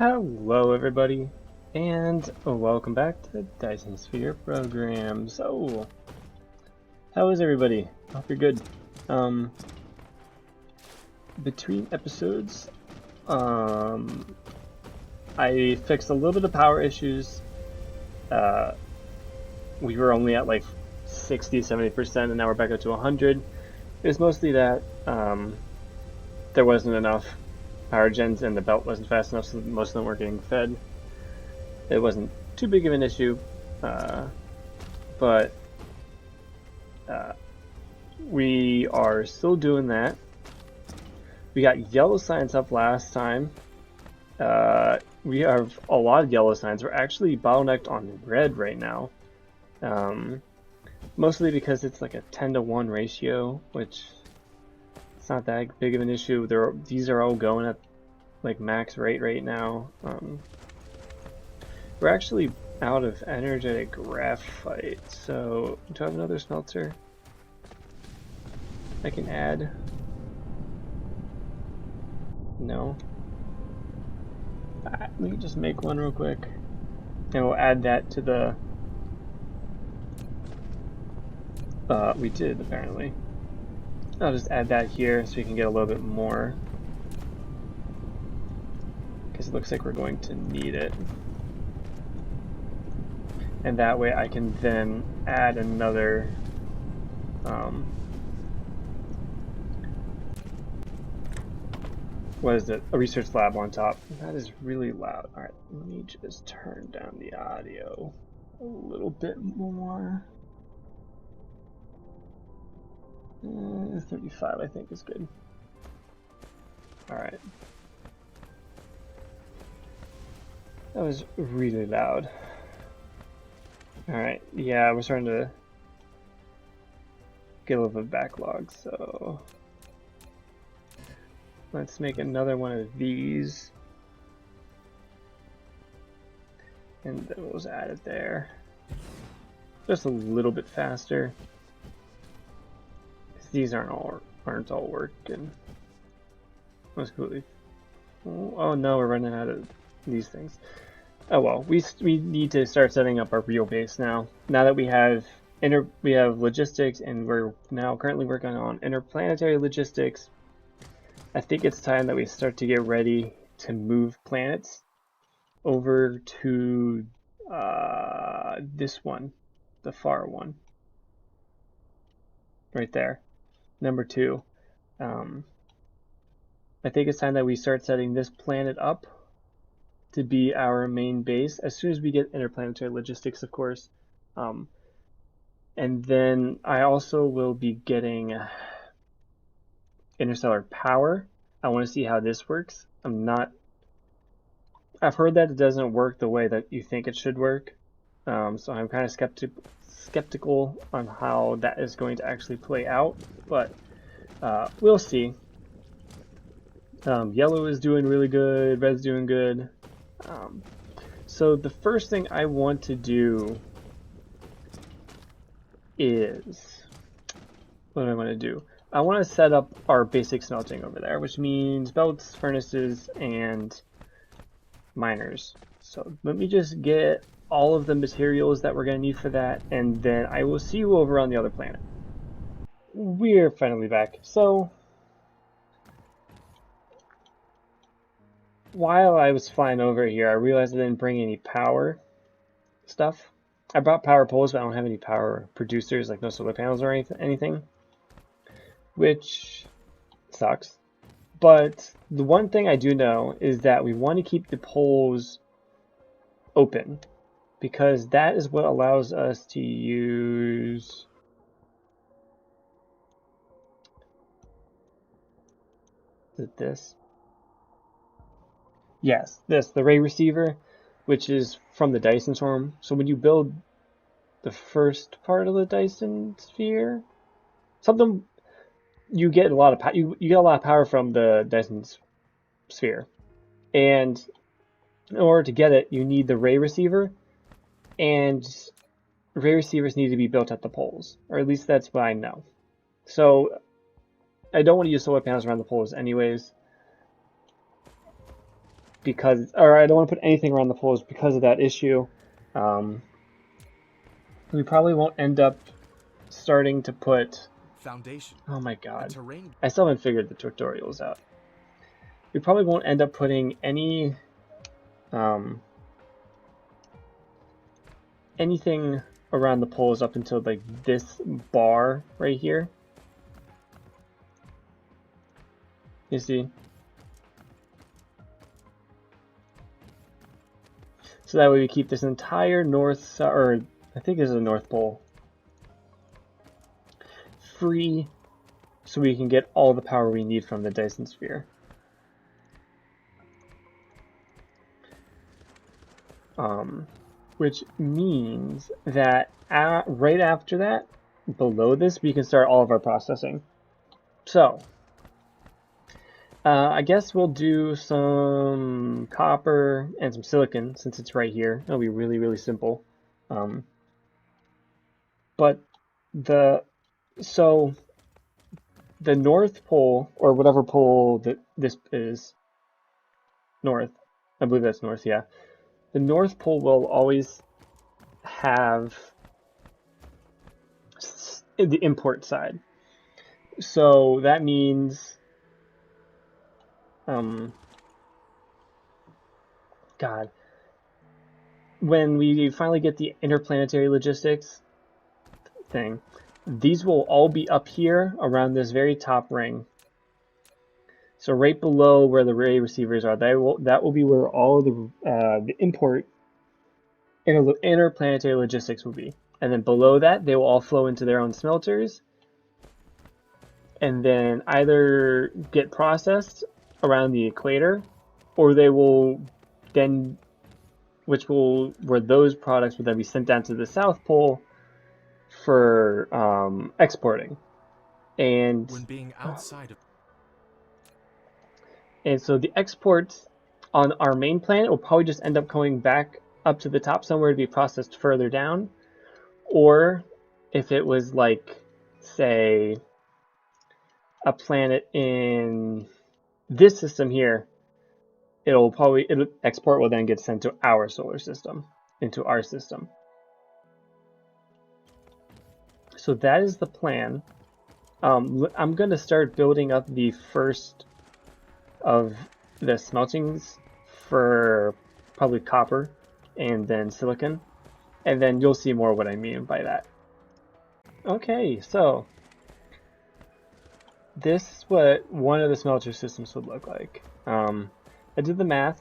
Hello everybody, and welcome back to the Dyson Sphere program. So, how is everybody? Hope you're good. Between episodes, I fixed a little bit of power issues. We were only at like 60-70%, and now we're back up to 100. It was mostly that there wasn't enough power gens and the belt wasn't fast enough, so most of them weren't getting fed. It wasn't too big of an issue, but we are still doing that. We got yellow signs up last time. We have a lot of yellow signs. We're actually bottlenecked on red right now, mostly because it's like a 10-to-1 ratio, which it's not that big of an issue. These are all going at like max rate right now. We're actually out of energetic graphite, so do I have another smelter I can add? No. Let me just make one real quick, and we'll add that to the... we did, apparently. I'll just add that here so we can get a little bit more, because it looks like we're going to need it. And that way I can then add another what is it? A research lab on top. That is really loud. Alright, let me just turn down the audio a little bit more. 35 I think is good. Alright. That was really loud. Alright, yeah, we're starting to get a little bit of backlog, so let's make another one of these, and then we'll just add it there. Just a little bit faster. These aren't all working. Let's quickly. Oh no, we're running out of these things. Oh well, we need to start setting up our real base now. Now that we have logistics, and we're now currently working on interplanetary logistics. I think it's time that we start to get ready to move planets over to this one, the far one, right there, number 2. I think it's time that we start setting this planet up to be our main base as soon as we get interplanetary logistics, of course. And then I also will be getting interstellar power. I want to see how this works. I've heard that it doesn't work the way that you think it should work. So I'm kind of skeptical on how that is going to actually play out, but we'll see. Yellow is doing really good, red's doing good. So the first thing I want to do is, what do I want to do? I want to set up our basic smelting over there, which means belts, furnaces, and miners. So let me just get all of the materials that we're going to need for that, and then I will see you over on the other planet. We're finally back. So while I was flying over here, I realized I didn't bring any power stuff. I brought power poles, but I don't have any power producers, like no solar panels or anything, which sucks. But the one thing I do know is that we want to keep the poles open, because that is what allows us to use this. Yes, the ray receiver, which is from the Dyson Swarm. So when you build the first part of the Dyson sphere, you get a lot of you get a lot of power from the Dyson sphere, and in order to get it, you need the ray receiver, and ray receivers need to be built at the poles, or at least that's what I know. So I don't want to use solar panels around the poles anyways. because, or I don't want to put anything around the poles because of that issue. We probably won't end up starting to put foundation. Oh my god. Terrain. I still haven't figured the tutorials out. We probably won't end up putting any anything around the poles up until like this bar right here. You see? So that way we keep this entire north, or I think this is a North Pole, free, so we can get all the power we need from the Dyson Sphere. Which means that right after that, below this, we can start all of our processing. So, I guess we'll do some copper and some silicon since it's right here. It'll be really, really simple. But the North Pole, or whatever pole that this is, north, I believe that's north, yeah. The North Pole will always have the import side. So that means God, when we finally get the interplanetary logistics thing, these will all be up here around this very top ring. So right below where the ray receivers are, that will be where all the import interplanetary logistics will be. And then below that, they will all flow into their own smelters, and then either get processed around the equator, or they will then, where those products will then be sent down to the South Pole for exporting. And when being outside of and so the exports on our main planet will probably just end up going back up to the top somewhere to be processed further down. Or if it was like, say, a planet in this system here, export will then get sent to our solar system, into our system. So that is the plan. I'm going to start building up the first of the smeltings for probably copper and then silicon, and then you'll see more what I mean by that. Okay, so this is what one of the smelter systems would look like. I did the math.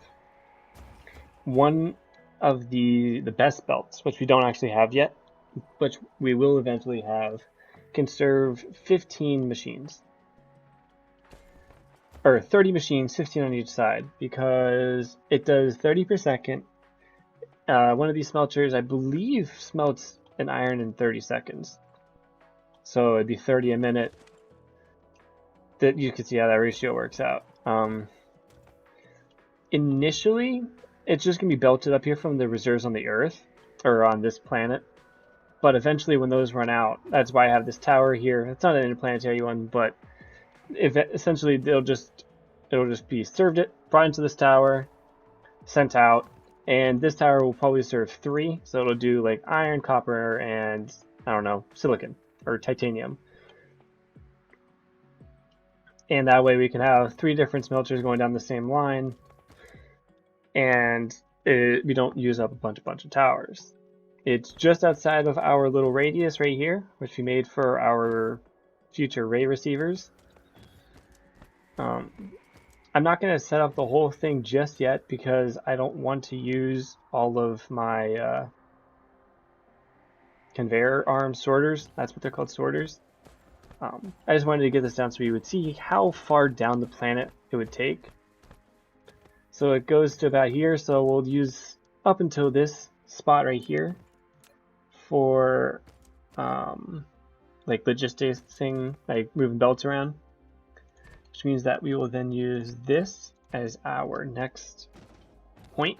One of the best belts, which we don't actually have yet, which we will eventually have, can serve 15 machines. Or 30 machines, 15 on each side, because it does 30 per second. One of these smelters, I believe, smelts an iron in 30 seconds. So it'd be 30 a minute. That you can see how that ratio works out. Initially, it's just going to be belted up here from the reserves on the Earth, or on this planet. But eventually, when those run out, that's why I have this tower here. It's not an interplanetary one, but essentially it'll just be brought into this tower, sent out, and this tower will probably serve 3. So it'll do like iron, copper, and I don't know, silicon or titanium. And that way we can have 3 different smelters going down the same line, and we don't use up a bunch of towers. It's just outside of our little radius right here, which we made for our future ray receivers. I'm not going to set up the whole thing just yet because I don't want to use all of my conveyor arm sorters. That's what they're called, sorters. I just wanted to get this down so we would see how far down the planet it would take. So it goes to about here, so we'll use up until this spot right here for like logistics thing, like moving belts around, which means that we will then use this as our next point.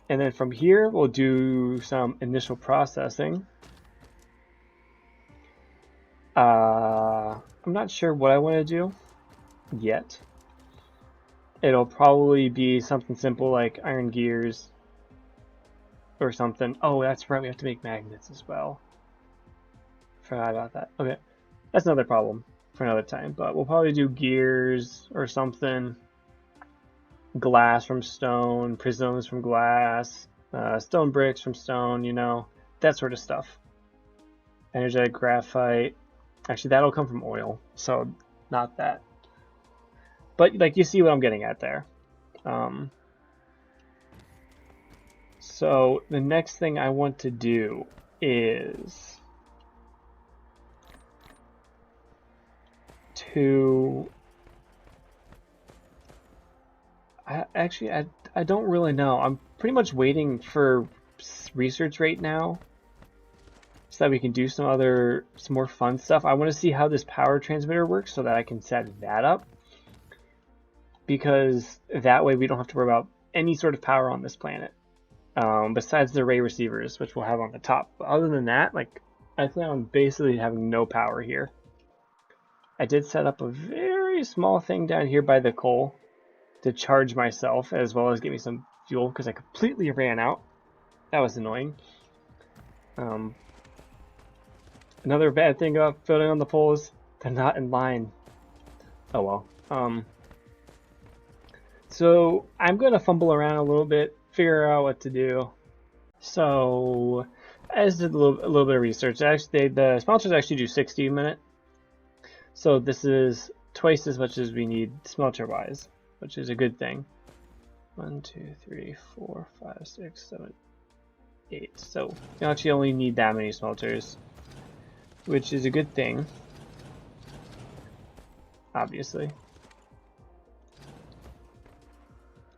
And then from here, we'll do some initial processing. I'm not sure what I want to do yet. it'll probably be something simple like iron gears or something. Oh, that's right, we have to make magnets as well. Forgot about that. Okay, that's another problem for another time, but we'll probably do gears or something. Glass from stone, prisms from glass, stone bricks from stone, you know, that sort of stuff. Energetic graphite. Actually, that'll come from oil, so not that. But like, you see what I'm getting at there. So the next thing I want to do is to I don't really know. I'm pretty much waiting for research right now so that we can do some more fun stuff. I want to see how this power transmitter works so that I can set that up, because that way we don't have to worry about any sort of power on this planet, besides the array receivers, which we'll have on the top. But other than that, like, I plan on basically having no power here. I did set up a very small thing down here by the coal to charge myself, as well as get me some fuel, because I completely ran out. That was annoying. Another bad thing about building on the poles, they're not in line. Oh well. So I'm going to fumble around a little bit, figure out what to do. So I just did a little bit of research. Actually, the smelters actually do 60 a minute. So this is twice as much as we need smelter-wise, which is a good thing. 1, 2, 3, 4, 5, 6, 7, 8. So you actually only need that many smelters, which is a good thing, obviously.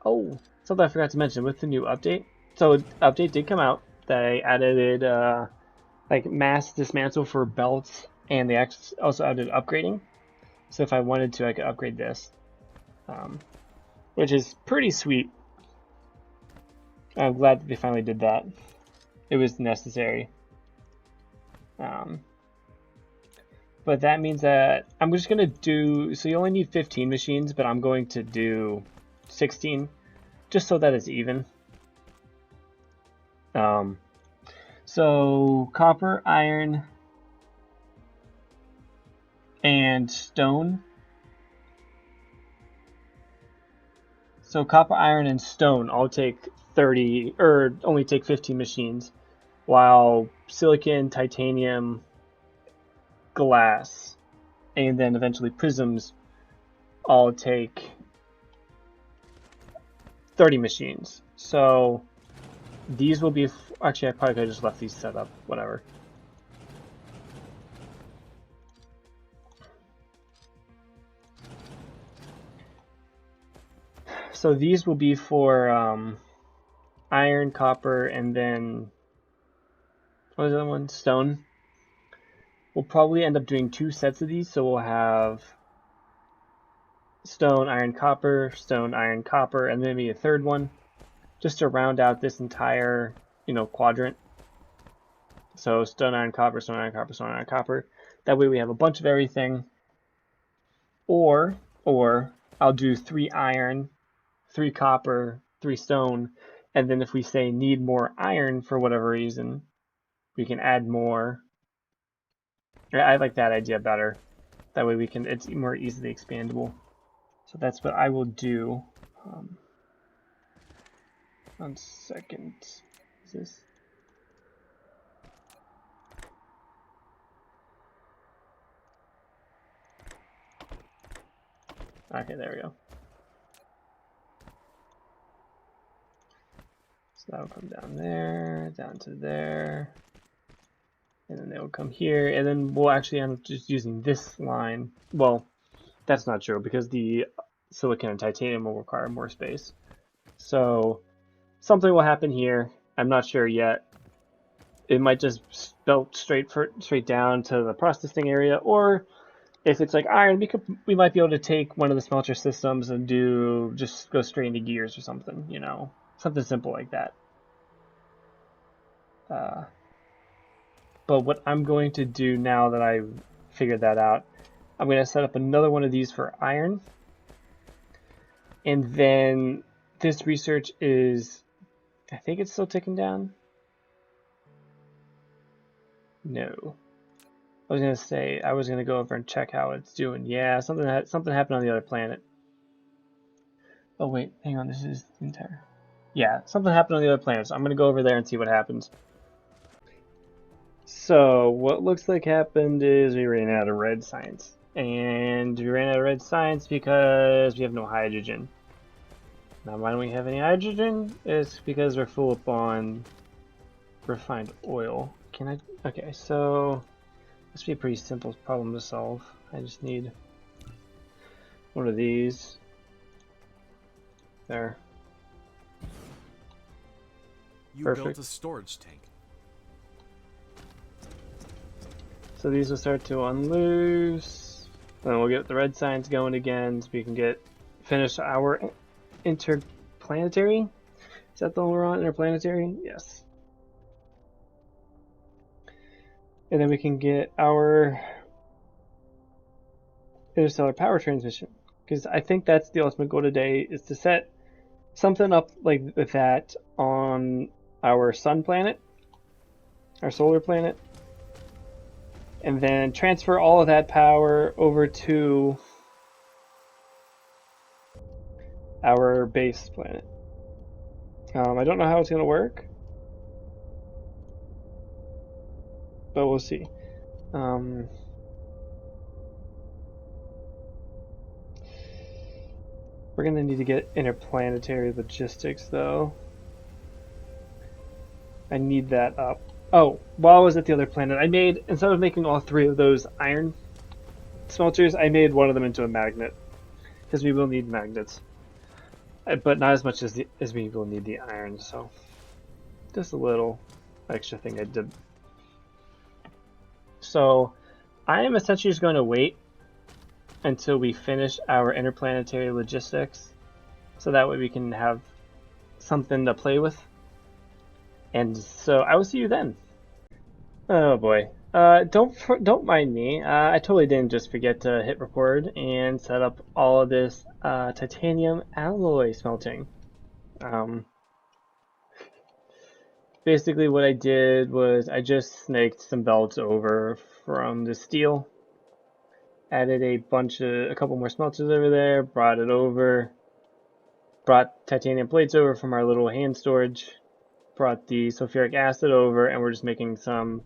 Oh, something I forgot to mention with the new update. So update did come out. They added like mass dismantle for belts, and they also added upgrading. So if I wanted to, I could upgrade this, which is pretty sweet. I'm glad that they finally did that. It was necessary. But that means that I'm just going to do, so you only need 15 machines, but I'm going to do 16, just so that it's even. So copper, iron, and stone. So copper, iron, and stone all take 30, or only take 15 machines, while silicon, titanium, glass, and then eventually prisms all take 30 machines. So these will be, actually I probably could have just left these set up, whatever. So these will be for iron, copper, and then, what was the other one? Stone. We'll probably end up doing 2 sets of these, so we'll have stone, iron, copper, and then maybe a third one, just to round out this entire, quadrant. So stone, iron, copper, stone, iron, copper, stone, iron, copper. That way we have a bunch of everything. Or I'll do 3 iron, 3 copper, 3 stone, and then if we say need more iron for whatever reason, we can add more. I like that idea better. That way it's more easily expandable. So that's what I will do. 1 second. Is this? Okay, there we go. So that'll come down there, down to there, and then they will come here, and then we'll actually end up just using this line. Well, that's not true, because the silicon and titanium will require more space. So something will happen here. I'm not sure yet. It might just belt straight down to the processing area, or if it's like iron, we might be able to take one of the smelter systems and just go straight into gears or something, something simple like that. But what I'm going to do now that I figured that out, I'm going to set up another one of these for iron. And then this research is, I think it's still ticking down. No. I was gonna say I was gonna go over and check how it's doing. Yeah, something happened on the other planet. Oh wait, hang on. This is the entire. Yeah, something happened on the other planet. So I'm gonna go over there and see what happens. So what looks like happened is we ran out of red science, and we ran out of red science because we have no hydrogen. Now, why don't we have any hydrogen? It's because we're full up on refined oil. Can I? Okay, so this would be a pretty simple problem to solve. I just need one of these. There. You Perfect. built a storage tank. So these will start to unloose. Then we'll get the red signs going again so we can finish our interplanetary. Is that the one we're on? Interplanetary? Yes. And then we can get our interstellar power transmission. Because I think that's the ultimate goal today, is to set something up like that on our sun planet, our solar planet, and then transfer all of that power over to our base planet. I don't know how it's going to work, but we'll see. We're going to need to get interplanetary logistics, though. I need that up. Oh, while I was at the other planet, I made, instead of making all three of those iron smelters, I made one of them into a magnet. Because we will need magnets. But not as much as we will need the iron, so just a little extra thing I did. So I am essentially just going to wait until we finish our interplanetary logistics, so that way we can have something to play with. And so I will see you then. Oh boy. Don't mind me. I totally didn't just forget to hit record and set up all of this titanium alloy smelting. Basically what I did was I just snaked some belts over from the steel, added a couple more smelters over there, brought titanium plates over from our little hand storage, brought the sulfuric acid over, and we're just making some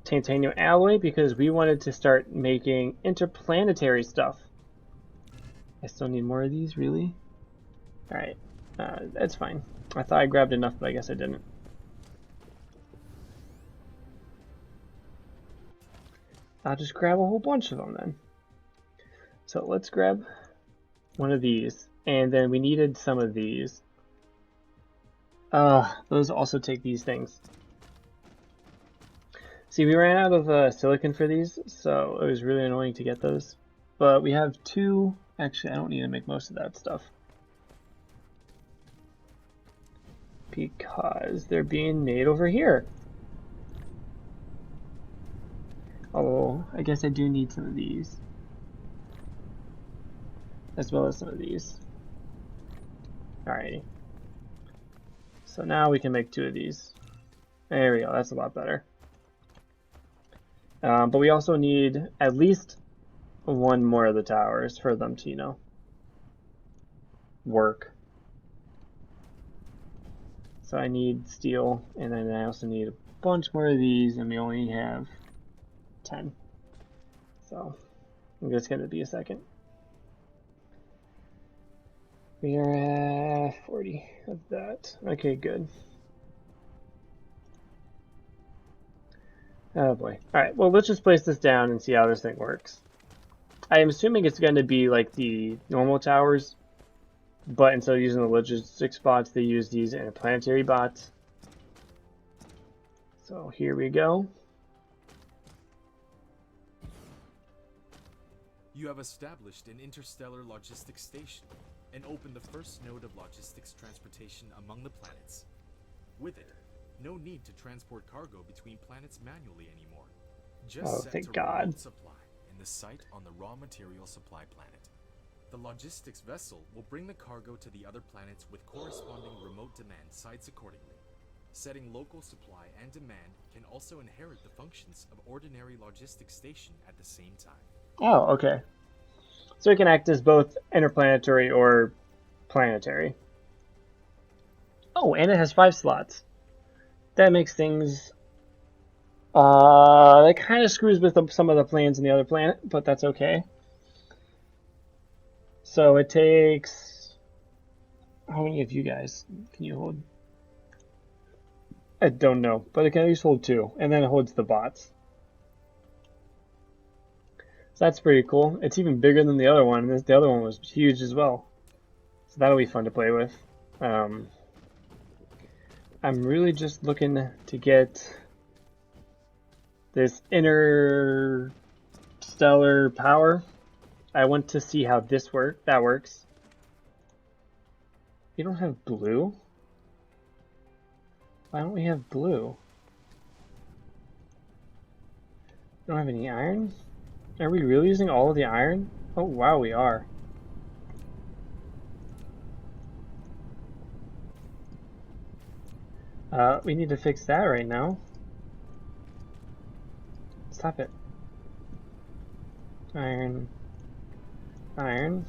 titanium alloy because we wanted to start making interplanetary stuff. I still need more of these, really? Alright, that's fine. I thought I grabbed enough, but I guess I didn't. I'll just grab a whole bunch of them then. So let's grab one of these, and then we needed some of these. Those also take these things. See, we ran out of silicon for these, so it was really annoying to get those. But we have two. Actually, I don't need to make most of that stuff, because they're being made over here. Oh, I guess I do need some of these, as well as some of these. Alrighty. So now we can make two of these. There we go, that's a lot better. But we also need at least one more of the towers for them to, you know, work. So I need steel, and then I also need a bunch more of these, and we only have 10. So I'm just going to be a second. We are at 40 of that. Okay, good. Oh boy. Alright, well, let's just place this down and see how this thing works. I am assuming it's going to be like the normal towers, but instead of using the logistics bots, they use these interplanetary bots. So here we go. You have established an interstellar logistics station and opened the first node of logistics transportation among the planets. With it, no need to transport cargo between planets manually anymore. Just set thank to God. remote supply in the site on the raw material supply planet. The logistics vessel will bring the cargo to the other planets with corresponding remote demand sites accordingly. Setting local supply and demand can also inherit the functions of ordinary logistics station at the same time. Oh, okay. So it can act as both interplanetary or planetary. Oh, and it has 5 slots. That makes things... that kind of screws with some of the plans in the other planet, but that's okay. So it takes... How many of you guys can you hold? I don't know, but it can at least hold 2, and then it holds the bots. So that's pretty cool. It's even bigger than the other one. The other one was huge as well. So that'll be fun to play with. I'm really just looking to get this interstellar power. I want to see how that works. We don't have blue? Why don't we have blue? We don't have any iron? Are we really using all of the iron? Oh wow, we are. We need to fix that right now. Stop it. Iron. Iron.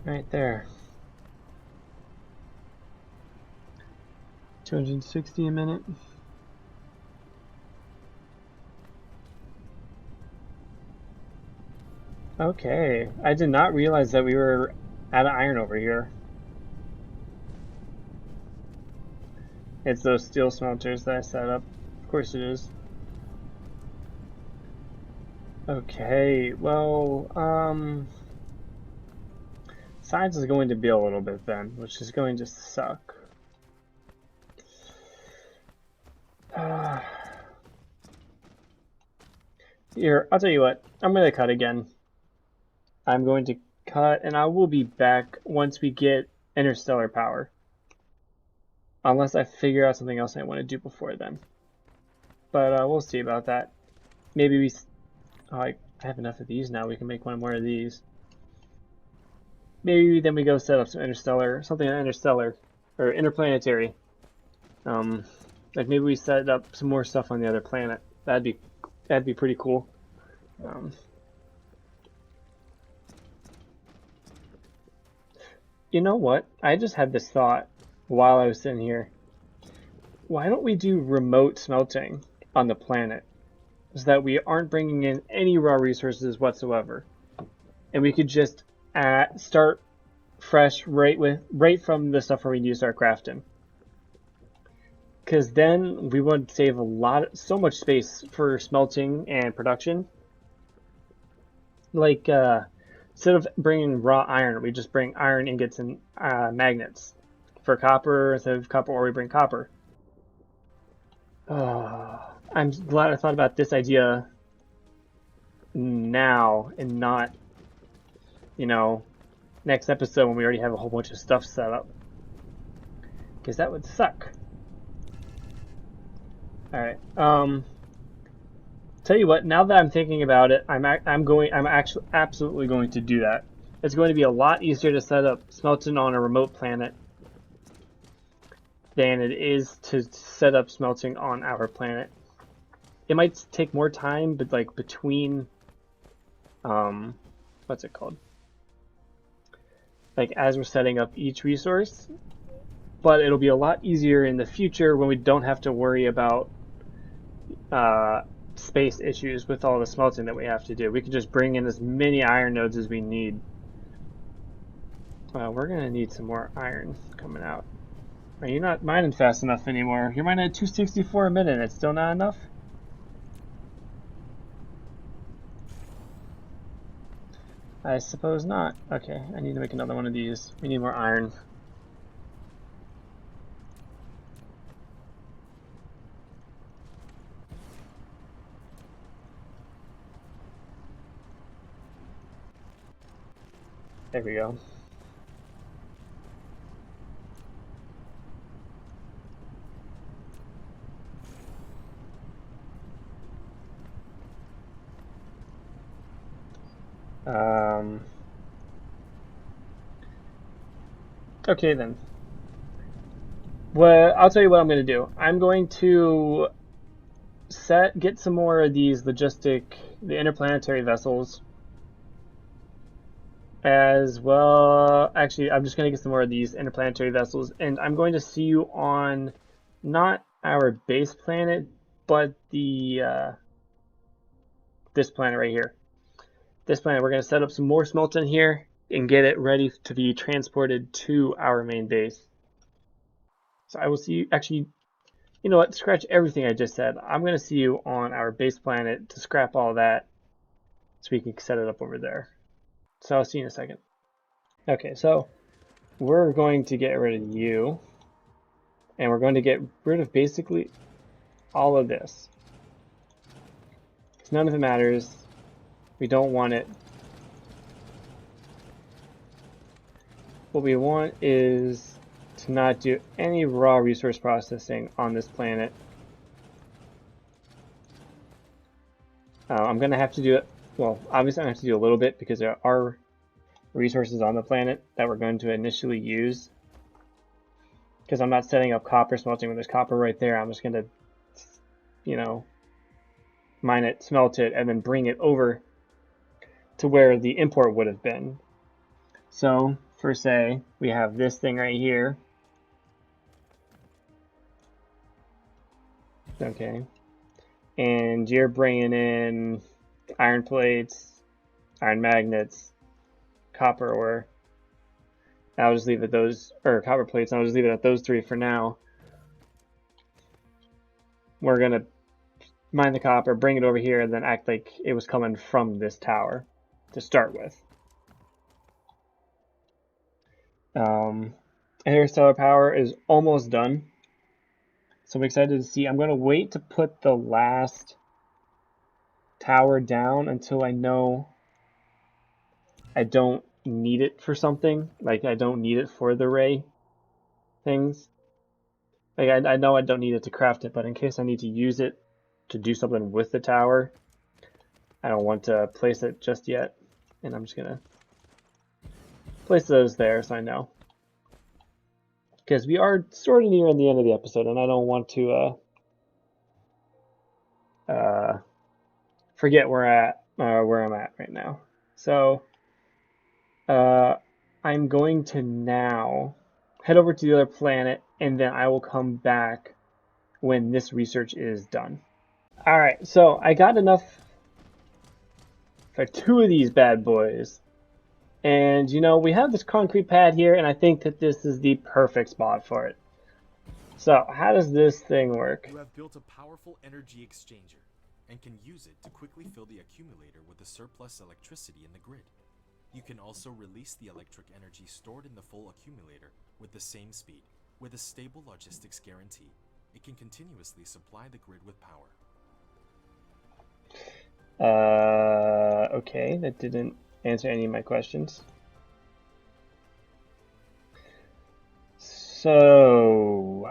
Right there. 260 a minute. Okay, I did not realize that we were out of iron over here. It's those steel smelters that I set up. Of course it is. Okay, well, science is going to be a little bit then, which is going to suck. Here, I'll tell you what, I'm going to cut again. I'm going to cut, and I will be back once we get interstellar power. Unless I figure out something else I want to do before then. But we'll see about that. Maybe we... Oh, I have enough of these now. We can make one more of these. Maybe then we go set up some interstellar... Something interstellar. Or interplanetary. Like maybe we set up some more stuff on the other planet. That'd be pretty cool. You know what? I just had this thought while I was sitting here. Why don't we do remote smelting on the planet so that we aren't bringing in any raw resources whatsoever, and we could just start fresh right from the stuff where we need to start crafting. Because then we would save so much space for smelting and production. Like instead of bringing raw iron, we just bring iron ingots and magnets. For copper, instead of copper ore, we bring copper. I'm glad I thought about this idea now and not, next episode when we already have a whole bunch of stuff set up. Because that would suck. Alright, tell you what, now that I'm thinking about it, I'm actually absolutely going to do that. It's going to be a lot easier to set up smelting on a remote planet than it is to set up smelting on our planet. It might take more time, but like between, what's it called? Like as we're setting up each resource, but it'll be a lot easier in the future when we don't have to worry about space issues with all the smelting that we have to do. We can just bring in as many iron nodes as we need. We're gonna need some more iron coming out. Are you not mining fast enough anymore? You're mining at 264 a minute. It's still not enough? I suppose not. Okay, I need to make another one of these. We need more iron. There we go. Okay then. Well, I'll tell you what I'm going to do. I'm going to get some more of these the interplanetary vessels, as well. Actually, I'm just going to get some more of these interplanetary vessels, and I'm going to see you on not our base planet, but this planet right here. This planet, we're going to set up some more smelting here and get it ready to be transported to our main base. So I will see you. Actually, you know what? Scratch everything I just said. I'm going to see you on our base planet to scrap all that so we can set it up over there. So I'll see you in a second. Okay, so we're going to get rid of you, and we're going to get rid of basically all of this. None of it matters. We don't want it. What we want is to not do any raw resource processing on this planet. I'm going to have to do it. Well, obviously I'm going to have to do a little bit because there are resources on the planet that we're going to initially use. Because I'm not setting up copper smelting when there's copper right there. I'm just going to, you know, mine it, smelt it, and then bring it over to where the import would have been. So, for say, we have this thing right here. Okay. And you're bringing in iron plates, iron magnets, copper ore. I'll just leave it those, or copper plates, I'll just leave it at those three for now. We're going to mine the copper, bring it over here, and then act like it was coming from this tower to start with. Interstellar power is almost done. So I'm excited to see. I'm going to wait to put the last tower down until I know I don't need it for something. Like, I don't need it for the ray things. Like, I know I don't need it to craft it, but in case I need to use it to do something with the tower, I don't want to place it just yet. And I'm just going to place those there so I know. Because we are sort of near the end of the episode, and I don't want to forget where I'm at right now. So I'm going to now head over to the other planet, and then I will come back when this research is done. All right, so I got enough for 2 of these bad boys. And, you know, we have this concrete pad here, and I think that this is the perfect spot for it. So, how does this thing work? You have built a powerful energy exchanger and can use it to quickly fill the accumulator with the surplus electricity in the grid. You can also release the electric energy stored in the full accumulator with the same speed. With a stable logistics guarantee, it can continuously supply the grid with power. Okay, that didn't answer any of my questions. So,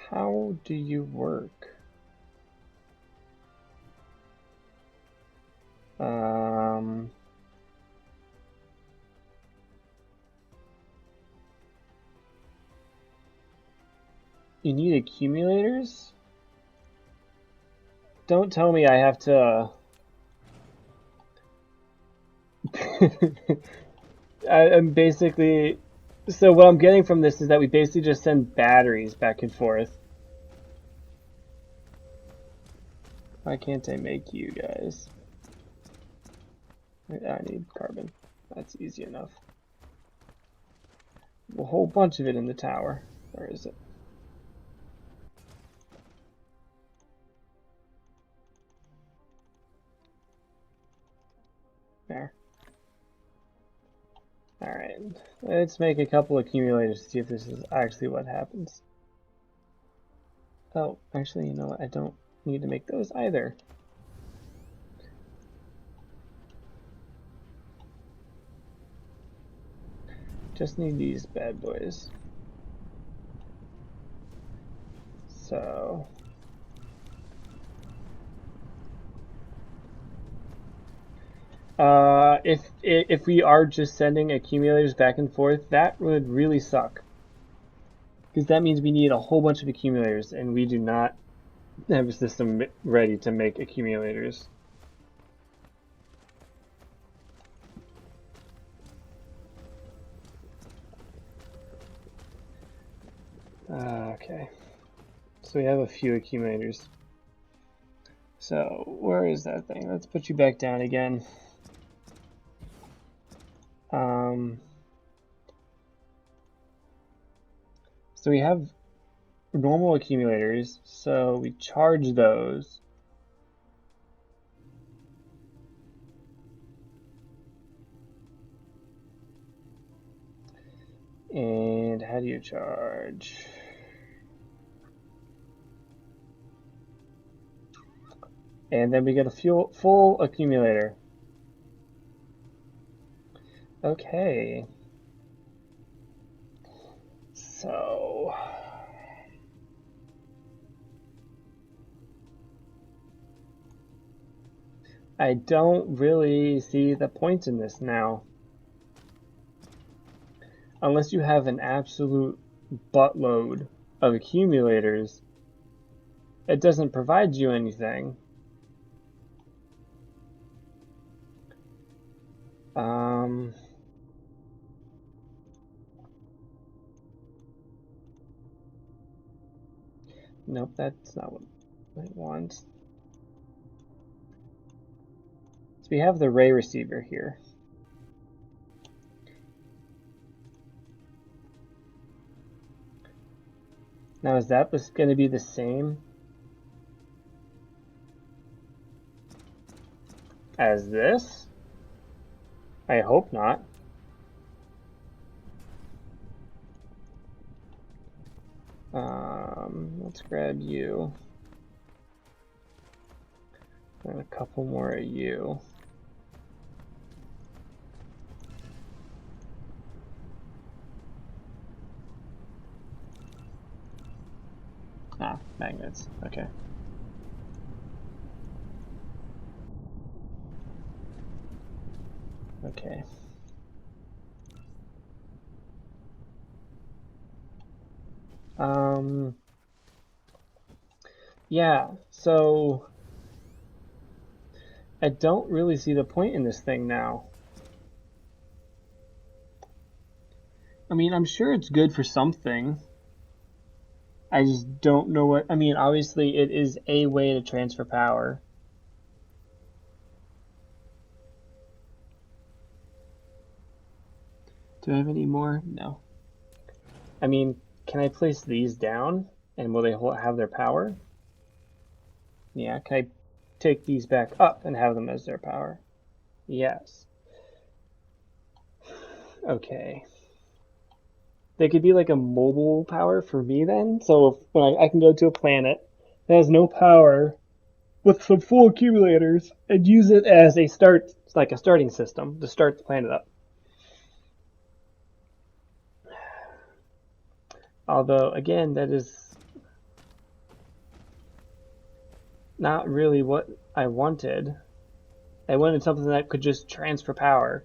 how do you work? You need accumulators? Don't tell me I have to... I'm basically... So what I'm getting from this is that we basically just send batteries back and forth. Why can't I make you guys? I need carbon. That's easy enough. A whole bunch of it in the tower. Where is it? There. Alright, let's make a couple accumulators to see if this is actually what happens. Oh, actually, you know what? I don't need to make those either. Just need these bad boys. So if we are just sending accumulators back and forth, that would really suck. Because that means we need a whole bunch of accumulators, and we do not have a system ready to make accumulators. Okay, so we have a few accumulators. So where is that thing? Let's put you back down again. So we have normal accumulators, so we charge those. And how do you charge? And then we get a full accumulator. Okay. So I don't really see the point in this now. Unless you have an absolute buttload of accumulators, it doesn't provide you anything. Nope, that's not what I want. So we have the ray receiver here. Now is that going to be the same as this? I hope not. Let's grab you. And a couple more of you. Ah, magnets. Okay. Okay. Yeah, so I don't really see the point in this thing now. I mean, I'm sure it's good for something. I just don't know what. I mean, obviously, it is a way to transfer power. Do I have any more? No. I mean, can I place these down and will they have their power? Yeah, can I take these back up and have them as their power? Yes. Okay. They could be like a mobile power for me then. So when I can go to a planet that has no power with some full accumulators and use it as a starting system to start the planet up. Although, again, that is not really what I wanted. I wanted something that could just transfer power.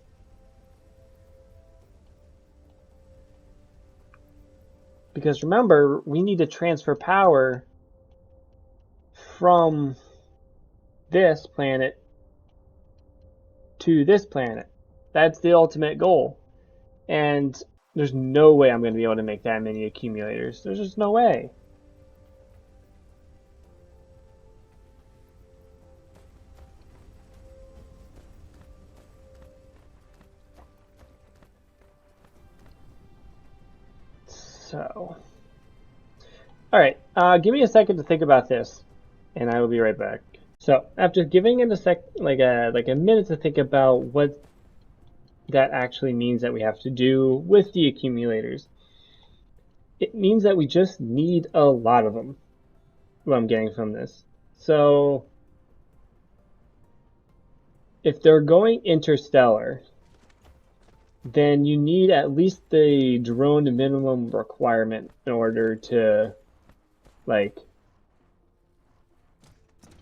Because remember, we need to transfer power from this planet to this planet. That's the ultimate goal. And there's no way I'm going to be able to make that many accumulators. There's just no way. So, all right, give me a second to think about this, and I will be right back. So, after giving it a minute to think about what that actually means that we have to do with the accumulators, it means that we just need a lot of them. What I'm getting from this. So, if they're going interstellar, then you need at least the drone minimum requirement in order to, like,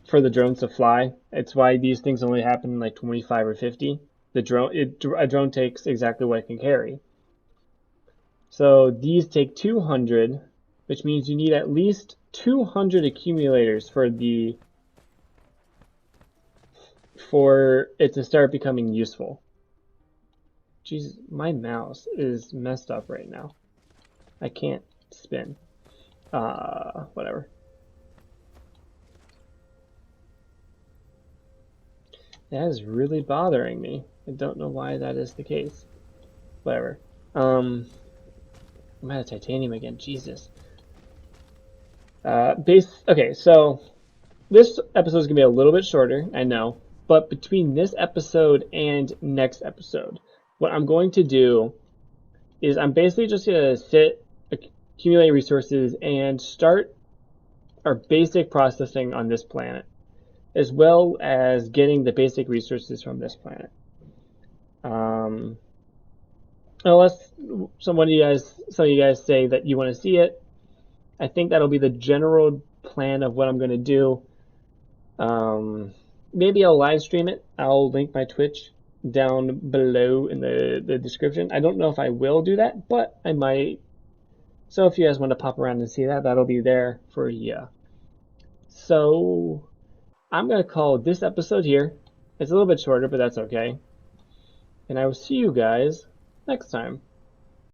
for the drones to fly. It's why these things only happen in like 25 or 50. A drone takes exactly what it can carry. So these take 200, which means you need at least 200 accumulators for it to start becoming useful. Jesus, my mouse is messed up right now. I can't spin. Whatever. That is really bothering me. I don't know why that is the case. Whatever. I'm out of titanium again. Jesus. Okay, so this episode is gonna be a little bit shorter, I know, but between this episode and next episode, what I'm going to do is I'm basically just gonna accumulate resources, and start our basic processing on this planet, as well as getting the basic resources from this planet. Unless some of you guys say that you want to see it, I think that'll be the general plan of what I'm going to do. Maybe I'll live stream it. I'll link my Twitch down below in the description. I don't know if I will do that, but I might. So if you guys want to pop around and see that, that'll be there for you. So I'm going to call this episode here. It's a little bit shorter, but that's okay. And I will see you guys next time.